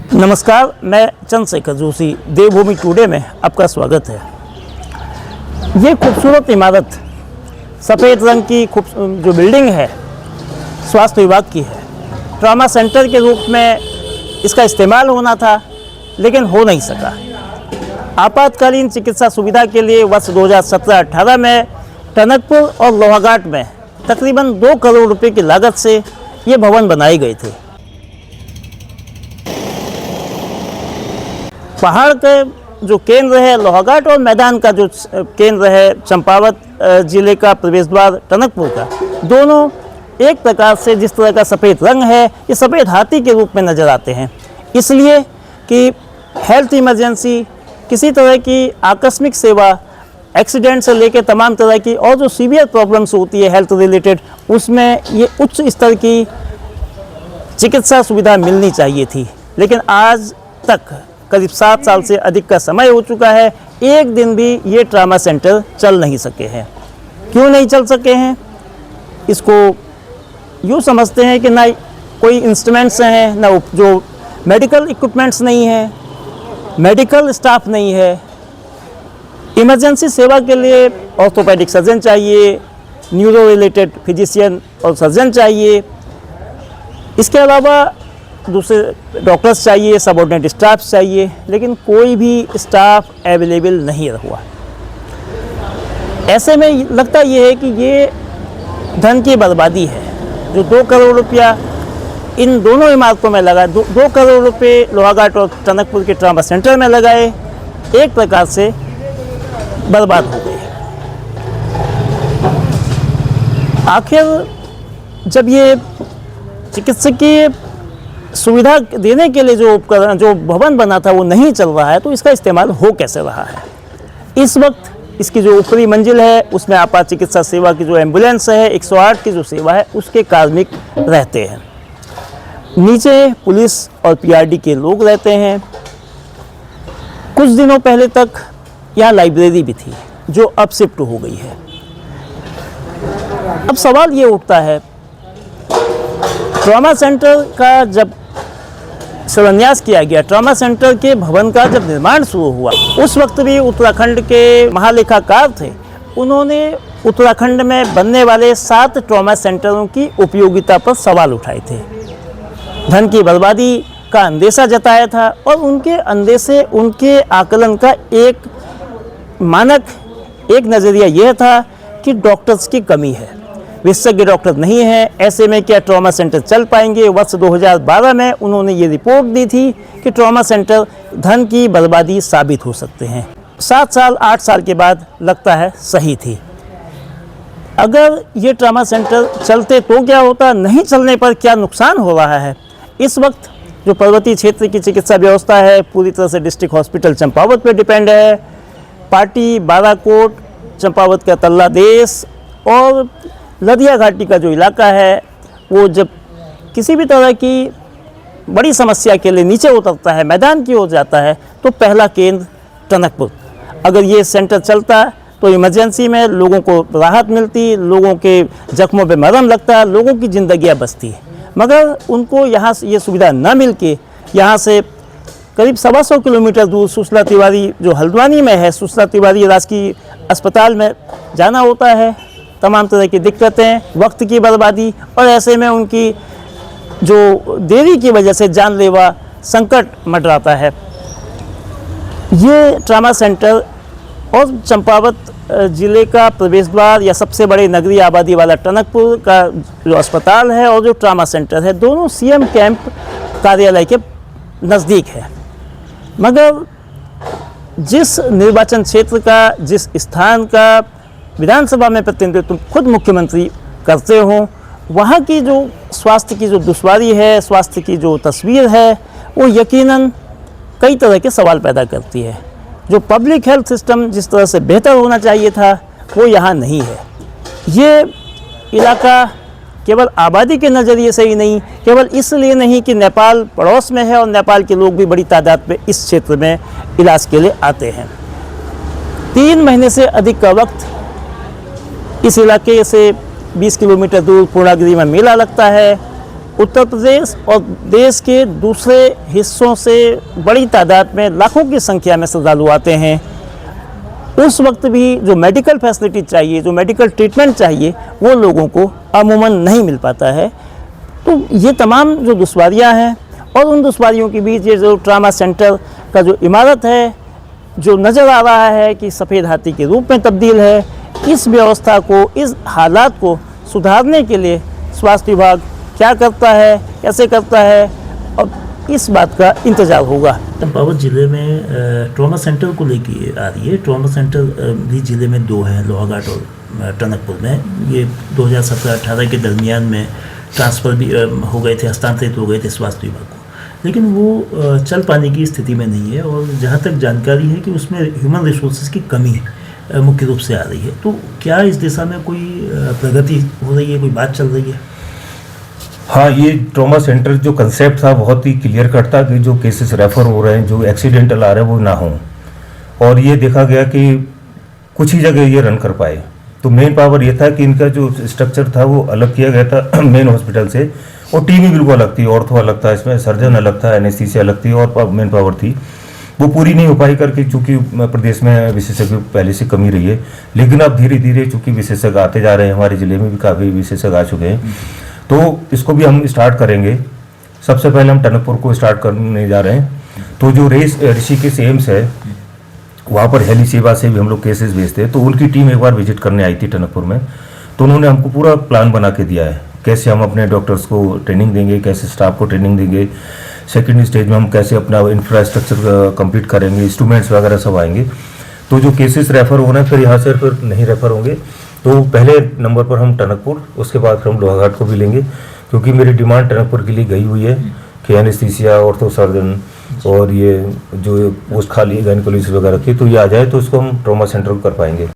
नमस्कार, मैं चंद्रशेखर जोशी, देवभूमि टुडे में आपका स्वागत है। ये खूबसूरत इमारत सफ़ेद रंग की जो बिल्डिंग है स्वास्थ्य विभाग की है। ट्रॉमा सेंटर के रूप में इसका इस्तेमाल होना था, लेकिन हो नहीं सका। आपातकालीन चिकित्सा सुविधा के लिए वर्ष 2017-18 में टनकपुर और लोहाघाट में तकरीबन 2 करोड़ रुपए की लागत से ये भवन बनाए गए थे। पहाड़ के जो केंद्र है लोहाघाट और मैदान का जो केंद्र है चंपावत जिले का प्रवेश द्वार टनकपुर का, दोनों एक प्रकार से जिस तरह का सफ़ेद रंग है, ये सफ़ेद हाथी के रूप में नज़र आते हैं। इसलिए कि हेल्थ इमरजेंसी, किसी तरह की आकस्मिक सेवा, एक्सीडेंट से लेकर तमाम तरह की और जो सीवियर प्रॉब्लम्स होती है हेल्थ रिलेटेड, उसमें ये उच्च स्तर की चिकित्सा सुविधा मिलनी चाहिए थी। लेकिन आज तक करीब 7 साल से अधिक का समय हो चुका है, एक दिन भी ये ट्रॉमा सेंटर चल नहीं सके हैं। क्यों नहीं चल सके हैं? इसको यूँ समझते हैं कि ना कोई इंस्ट्रूमेंट्स हैं, ना जो मेडिकल इक्विपमेंट्स नहीं हैं, मेडिकल स्टाफ नहीं है। इमरजेंसी सेवा के लिए ऑर्थोपेडिक सर्जन चाहिए, न्यूरो रिलेटेड फिजिशियन और सर्जन चाहिए। इसके अलावा दूसरे डॉक्टर्स चाहिए, सबऑर्डिनेट स्टाफ चाहिए, लेकिन कोई भी स्टाफ अवेलेबल नहीं हुआ। ऐसे में लगता ये है कि ये धन की बर्बादी है। जो 2 करोड़ रुपया इन दोनों इमारतों में लगा, 2 करोड़ रुपये लोहाघाट और टनकपुर के ट्रॉमा सेंटर में लगाए, एक प्रकार से बर्बाद हो गए। आखिर जब ये चिकित्सकीय सुविधा देने के लिए जो भवन बना था वो नहीं चल रहा है, तो इसका इस्तेमाल हो कैसे रहा है? इस वक्त इसकी जो ऊपरी मंजिल है उसमें आपात चिकित्सा सेवा की जो एम्बुलेंस है, 108 की जो सेवा है, उसके कार्मिक रहते हैं। नीचे पुलिस और पीआरडी के लोग रहते हैं। कुछ दिनों पहले तक यहाँ लाइब्रेरी भी थी, जो अब शिफ्ट हो गई है। अब सवाल ये उठता है, ट्रॉमा सेंटर का जब शिलान्यास किया गया, ट्रॉमा सेंटर के भवन का जब निर्माण शुरू हुआ, उस वक्त भी उत्तराखंड के महालेखाकार थे। उन्होंने उत्तराखंड में बनने वाले 7 ट्रॉमा सेंटरों की उपयोगिता पर सवाल उठाए थे। धन की बर्बादी का अंदेशा जताया था और उनके अंदेशे, उनके आकलन का एक मानक, एक नज़रिया यह था कि डॉक्टर्स की कमी है, विशेषज्ञ डॉक्टर नहीं है। ऐसे में क्या ट्रॉमा सेंटर चल पाएंगे? वर्ष 2012 में उन्होंने ये रिपोर्ट दी थी कि ट्रॉमा सेंटर धन की बर्बादी साबित हो सकते हैं। 7 साल 8 साल के बाद लगता है सही थी। अगर ये ट्रॉमा सेंटर चलते तो क्या होता, नहीं चलने पर क्या नुकसान हो रहा है? इस वक्त जो पर्वतीय क्षेत्र की चिकित्सा व्यवस्था है पूरी तरह से डिस्ट्रिक्ट हॉस्पिटल चंपावत पर डिपेंड है। पाटी, बाराकोट, चंपावत का तल्ला देश और लदिया घाटी का जो इलाका है, वो जब किसी भी तरह की बड़ी समस्या के लिए नीचे उतरता है, मैदान की ओर जाता है, तो पहला केंद्र टनकपुर। अगर ये सेंटर चलता तो इमरजेंसी में लोगों को राहत मिलती, लोगों के जख्मों पे मरहम लगता, लोगों की ज़िंदगियाँ बचती। मगर उनको यहाँ से ये सुविधा न मिल के यहाँ से करीब 125 किलोमीटर दूर सुशीला तिवारी जो हल्द्वानी में है, सुशीला तिवारी राजकीय अस्पताल में जाना होता है। तमाम तरह की दिक्कतें, वक्त की बर्बादी और ऐसे में उनकी जो देरी की वजह से जानलेवा संकट मंडराता है। ये ट्रॉमा सेंटर और चंपावत ज़िले का प्रवेश द्वार या सबसे बड़े नगरीय आबादी वाला टनकपुर का जो अस्पताल है और जो ट्रॉमा सेंटर है, दोनों सीएम कैंप कार्यालय के नज़दीक है। मगर जिस निर्वाचन क्षेत्र का, जिस स्थान का विधानसभा में प्रतिनिधित्व खुद मुख्यमंत्री करते हों, वहाँ की जो स्वास्थ्य की जो दुश्वारी है, स्वास्थ्य की जो तस्वीर है, वो यकीनन कई तरह के सवाल पैदा करती है। जो पब्लिक हेल्थ सिस्टम जिस तरह से बेहतर होना चाहिए था, वो यहाँ नहीं है। ये इलाका केवल आबादी के नज़रिए से ही नहीं, केवल इसलिए नहीं कि नेपाल पड़ोस में है और नेपाल के लोग भी बड़ी तादाद में इस क्षेत्र में इलाज के लिए आते हैं। 3 महीने से अधिक का वक्त इस इलाके से 20 किलोमीटर दूर पूर्णागिरी में मेला लगता है। उत्तर प्रदेश और देश के दूसरे हिस्सों से बड़ी तादाद में लाखों की संख्या में श्रद्धालु आते हैं, उस वक्त भी जो मेडिकल फैसिलिटी चाहिए, जो मेडिकल ट्रीटमेंट चाहिए, वो लोगों को अमूमन नहीं मिल पाता है। तो ये तमाम जो दुश्वारियाँ हैं और उन दुश्वारियों के बीच ये जो ट्रामा सेंटर का जो इमारत है, जो नज़र आ रहा है कि सफ़ेद हाथी के रूप में तब्दील है, इस व्यवस्था को, इस हालात को सुधारने के लिए स्वास्थ्य विभाग क्या करता है, कैसे करता है, और इस बात का इंतज़ार होगा। चंपावत ज़िले में ट्रॉमा सेंटर को लेके आ रही है। ट्रॉमा सेंटर भी ज़िले में 2 हैं, लोहाघाट और टनकपुर में। ये 2017-18 के दरमियान में ट्रांसफ़र भी हो गए थे, हस्तांतरित हो गए थे स्वास्थ्य विभाग को, लेकिन वो चल पाने की स्थिति में नहीं है। और जहाँ तक जानकारी है कि उसमें ह्यूमन रिसोर्सेज की कमी मुख्य रूप से आ रही है। तो क्या इस दिशा में कोई प्रगति हो रही है, कोई बात चल रही है? हाँ, ये ट्रॉमा सेंटर जो कंसेप्ट था बहुत ही क्लियर कट था कि जो केसेस रेफर हो रहे हैं, जो एक्सीडेंटल आ रहे हैं, वो ना हों। और ये देखा गया कि कुछ ही जगह ये रन कर पाए। तो मेन पावर ये था कि इनका जो स्ट्रक्चर था वो अलग किया गया था मेन हॉस्पिटल से, और टीम ही बिल्कुल अलग थी। ऑर्थो अलग था, इसमें सर्जन अलग था, एनेस्थीसिया अलग थी, और मेन पावर थी वो पूरी नहीं हो पाई करके, चूँकि प्रदेश में विशेषज्ञ पहले से कमी रही है। लेकिन अब धीरे धीरे चूँकि विशेषज्ञ आते जा रहे हैं, हमारे ज़िले में भी काफ़ी विशेषज्ञ आ चुके हैं, तो इसको भी हम स्टार्ट करेंगे। सबसे पहले हम टनकपुर को स्टार्ट करने जा रहे हैं। तो जो ऋषिकेश एम्स है, वहाँ पर हेली सेवा से भी हम लोग केसेस भेजते हैं। तो उनकी टीम एक बार विजिट करने आई थी टनकपुर में, तो उन्होंने हमको पूरा प्लान बना के दिया है, कैसे हम अपने डॉक्टर्स को ट्रेनिंग देंगे, कैसे स्टाफ को ट्रेनिंग देंगे, सेकेंड स्टेज में हम कैसे अपना इंफ्रास्ट्रक्चर कंप्लीट करेंगे, इंस्ट्रूमेंट्स वगैरह सब आएंगे। तो जो केसेस रेफर हो रहे हैं फिर यहाँ से फिर नहीं रेफर होंगे, तो पहले नंबर पर हम टनकपुर, उसके बाद फिर हम लोहाघाट को भी लेंगे, क्योंकि मेरी डिमांड टनकपुर के लिए गई हुई है कि एनेस्थीसिया, ऑर्थो सर्जन और ये जो पोस्ट खाली गायनेकोलॉजिस्ट वगैरह की, तो ये आ जाए तो इसको हम ट्रॉमा सेंटर को कर पाएंगे।